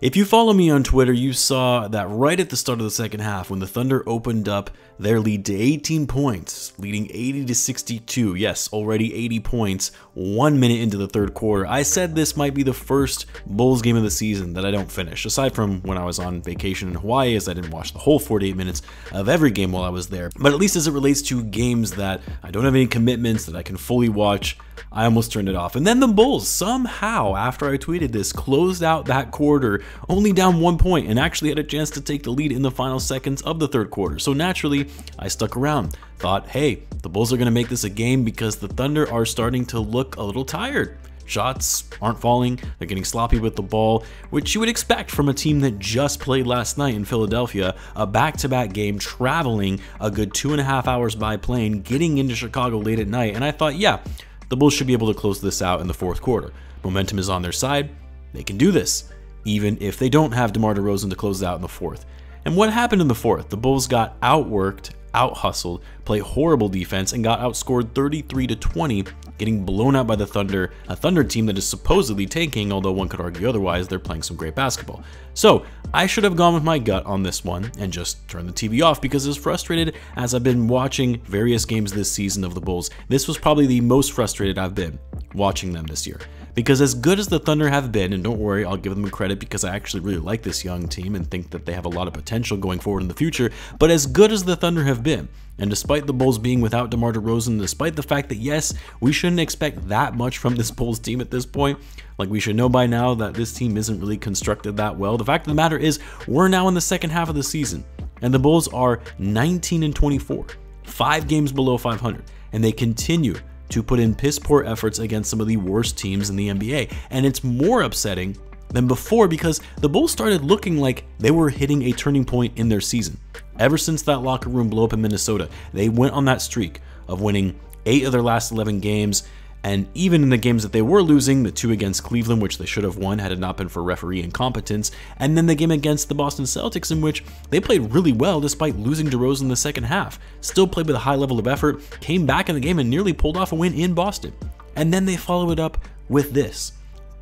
If you follow me on Twitter, you saw that right at the start of the second half when the Thunder opened up their lead to 18 points, leading 80-62. Yes, already 80 points, 1 minute into the third quarter. I said this might be the first Bulls game of the season that I don't finish, aside from when I was on vacation in Hawaii, as I didn't watch the whole 48 minutes of every game while I was there. But at least as it relates to games that I don't have any commitments that I can fully watch, I almost turned it off. And then the Bulls somehow, after I tweeted this, closed out that quarter only down 1 point and actually had a chance to take the lead in the final seconds of the third quarter. So naturally, I stuck around. Thought, hey, the Bulls are going to make this a game because the Thunder are starting to look a little tired. Shots aren't falling, they're getting sloppy with the ball, which you would expect from a team that just played last night in Philadelphia, a back-to-back game, traveling a good 2.5 hours by plane, getting into Chicago late at night, and I thought, yeah, the Bulls should be able to close this out in the fourth quarter. Momentum is on their side, they can do this, even if they don't have DeMar DeRozan to close out in the fourth. And what happened in the fourth? The Bulls got outworked, out-hustled, played horrible defense, and got outscored 33-20, getting blown out by the Thunder, a Thunder team that is supposedly tanking, although one could argue otherwise, they're playing some great basketball. So I should have gone with my gut on this one and just turned the TV off, because as frustrated as I've been watching various games this season of the Bulls, this was probably the most frustrated I've been watching them this year. Because as good as the Thunder have been, and don't worry, I'll give them credit because I actually really like this young team and think that they have a lot of potential going forward in the future, but as good as the Thunder have been, and despite the Bulls being without DeMar DeRozan, despite the fact that yes, we shouldn't expect that much from this Bulls team at this point, like we should know by now that this team isn't really constructed that well, the fact of the matter is we're now in the second half of the season, and the Bulls are 19-24, 5 games below 500, and they continue to put in piss-poor efforts against some of the worst teams in the NBA. And it's more upsetting than before because the Bulls started looking like they were hitting a turning point in their season. Ever since that locker room blow up in Minnesota, they went on that streak of winning 8 of their last 11 games, and even in the games that they were losing, the 2 against Cleveland, which they should have won had it not been for referee incompetence, and then the game against the Boston Celtics, in which they played really well despite losing DeRozan in the second half, still played with a high level of effort, came back in the game and nearly pulled off a win in Boston. And then they follow it up with this.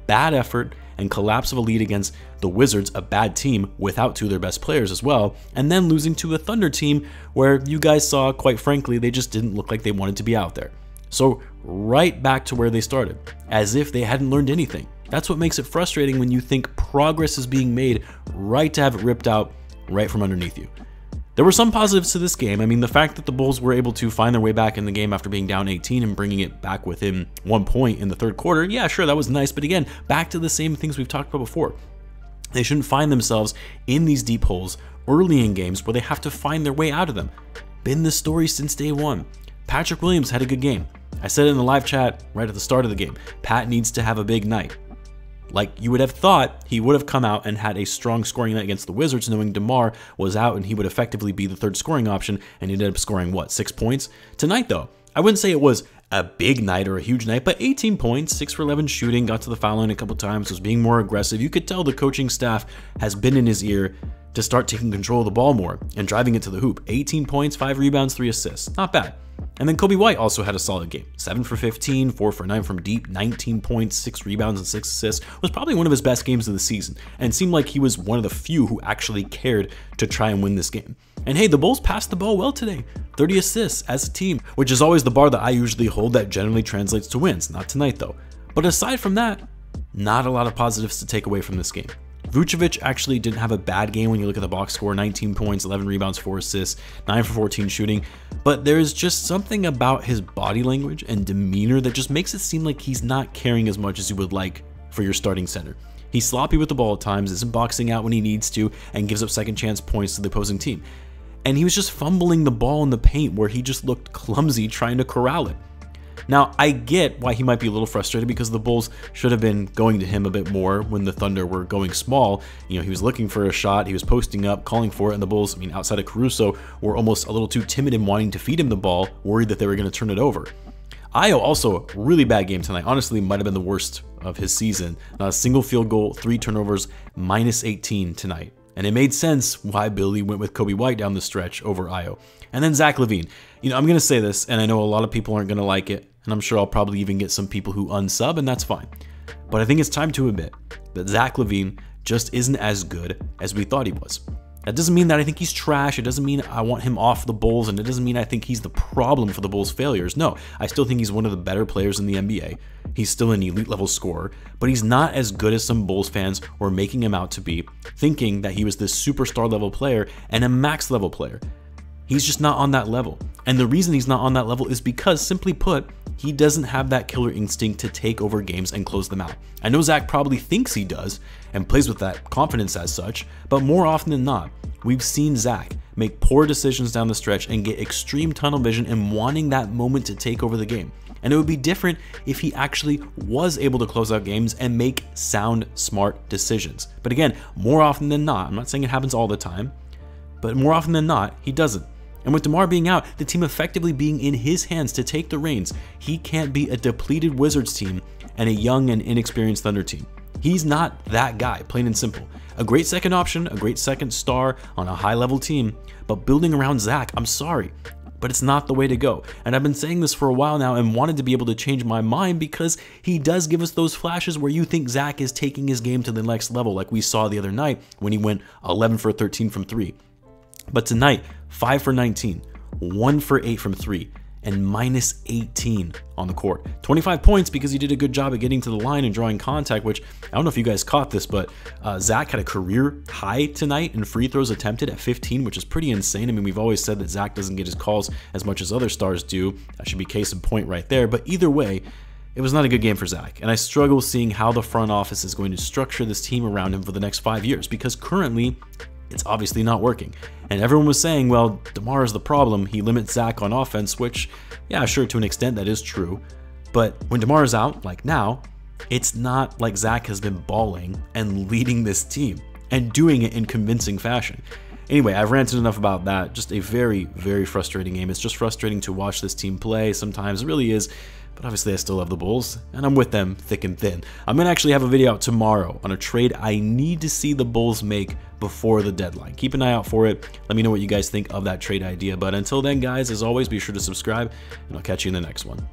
Bad effort and collapse of a lead against the Wizards, a bad team without 2 of their best players as well, and then losing to a Thunder team where you guys saw, quite frankly, they just didn't look like they wanted to be out there. So right back to where they started, as if they hadn't learned anything. That's what makes it frustrating when you think progress is being made, right to have it ripped out right from underneath you. There were some positives to this game. I mean, the fact that the Bulls were able to find their way back in the game after being down 18 and bringing it back within 1 point in the third quarter, yeah, sure, that was nice, but again, back to the same things we've talked about before. They shouldn't find themselves in these deep holes early in games where they have to find their way out of them. Been the story since day one. Patrick Williams had a good game. I said it in the live chat right at the start of the game. Pat needs to have a big night. Like you would have thought he would have come out and had a strong scoring night against the Wizards, knowing DeMar was out and he would effectively be the third scoring option, and he ended up scoring, what, 6 points? Tonight, though, I wouldn't say it was a big night or a huge night, but 18 points, 6 for 11 shooting, got to the foul line a couple times, was being more aggressive. You could tell the coaching staff has been in his ear to start taking control of the ball more and driving it to the hoop. 18 points, 5 rebounds, 3 assists. Not bad. And then Coby White also had a solid game. 7 for 15, 4 for 9 from deep, 19 points, 6 rebounds, and 6 assists. Was probably one of his best games of the season, and seemed like he was one of the few who actually cared to try and win this game. And hey, the Bulls passed the ball well today. 30 assists as a team, which is always the bar that I usually hold that generally translates to wins. Not tonight, though. But aside from that, not a lot of positives to take away from this game. Vucevic actually didn't have a bad game when you look at the box score, 19 points, 11 rebounds, 4 assists, 9 for 14 shooting, but there's just something about his body language and demeanor that just makes it seem like he's not caring as much as you would like for your starting center. He's sloppy with the ball at times, isn't boxing out when he needs to, and gives up second chance points to the opposing team. And he was just fumbling the ball in the paint where he just looked clumsy trying to corral it. Now, I get why he might be a little frustrated because the Bulls should have been going to him a bit more when the Thunder were going small. You know, he was looking for a shot, he was posting up, calling for it, and the Bulls, I mean, outside of Caruso, were almost a little too timid in wanting to feed him the ball, worried that they were going to turn it over. Ayo also, really bad game tonight. Honestly, might have been the worst of his season. Not a single field goal, 3 turnovers, minus 18 tonight. And it made sense why Billy went with Coby White down the stretch over Ayo. And then Zach LaVine. You know, I'm going to say this, and I know a lot of people aren't going to like it, and I'm sure I'll probably even get some people who unsub, and that's fine. But I think it's time to admit that Zach LaVine just isn't as good as we thought he was. That doesn't mean that I think he's trash. It doesn't mean I want him off the Bulls, and it doesn't mean I think he's the problem for the Bulls' failures. No, I still think he's one of the better players in the NBA. He's still an elite level scorer, but he's not as good as some Bulls fans were making him out to be, thinking that he was this superstar level player and a max level player. He's just not on that level. And the reason he's not on that level is because, simply put, he doesn't have that killer instinct to take over games and close them out. I know Zach probably thinks he does and plays with that confidence as such, but more often than not, we've seen Zach make poor decisions down the stretch and get extreme tunnel vision and wanting that moment to take over the game. And it would be different if he actually was able to close out games and make sound, smart decisions. But again, more often than not, I'm not saying it happens all the time, but more often than not, he doesn't. And with DeMar being out, the team effectively being in his hands to take the reins, he can't be a depleted Wizards team and a young and inexperienced Thunder team. He's not that guy, plain and simple. A great second option, a great second star on a high-level team, but building around Zach, I'm sorry, but it's not the way to go. And I've been saying this for a while now and wanted to be able to change my mind because he does give us those flashes where you think Zach is taking his game to the next level, like we saw the other night when he went 11 for 13 from 3. But tonight, 5 for 19, 1 for 8 from 3, and minus 18 on the court. 25 points because he did a good job at getting to the line and drawing contact, which I don't know if you guys caught this, but Zach had a career high tonight in free throws attempted at 15, which is pretty insane. I mean, we've always said that Zach doesn't get his calls as much as other stars do. That should be case in point right there. But either way, it was not a good game for Zach, and I struggle seeing how the front office is going to structure this team around him for the next 5 years, because currently, it's obviously not working. And everyone was saying, well, DeMar is the problem. He limits Zach on offense, which, yeah, sure, to an extent that is true. But when DeMar is out, like now, it's not like Zach has been balling and leading this team and doing it in convincing fashion. Anyway, I've ranted enough about that. Just a very, very frustrating game. It's just frustrating to watch this team play. Sometimes it really is. But obviously I still love the Bulls, and I'm with them thick and thin. I'm going to actually have a video out tomorrow on a trade I need to see the Bulls make before the deadline. Keep an eye out for it. Let me know what you guys think of that trade idea. But until then, guys, as always, be sure to subscribe, and I'll catch you in the next one.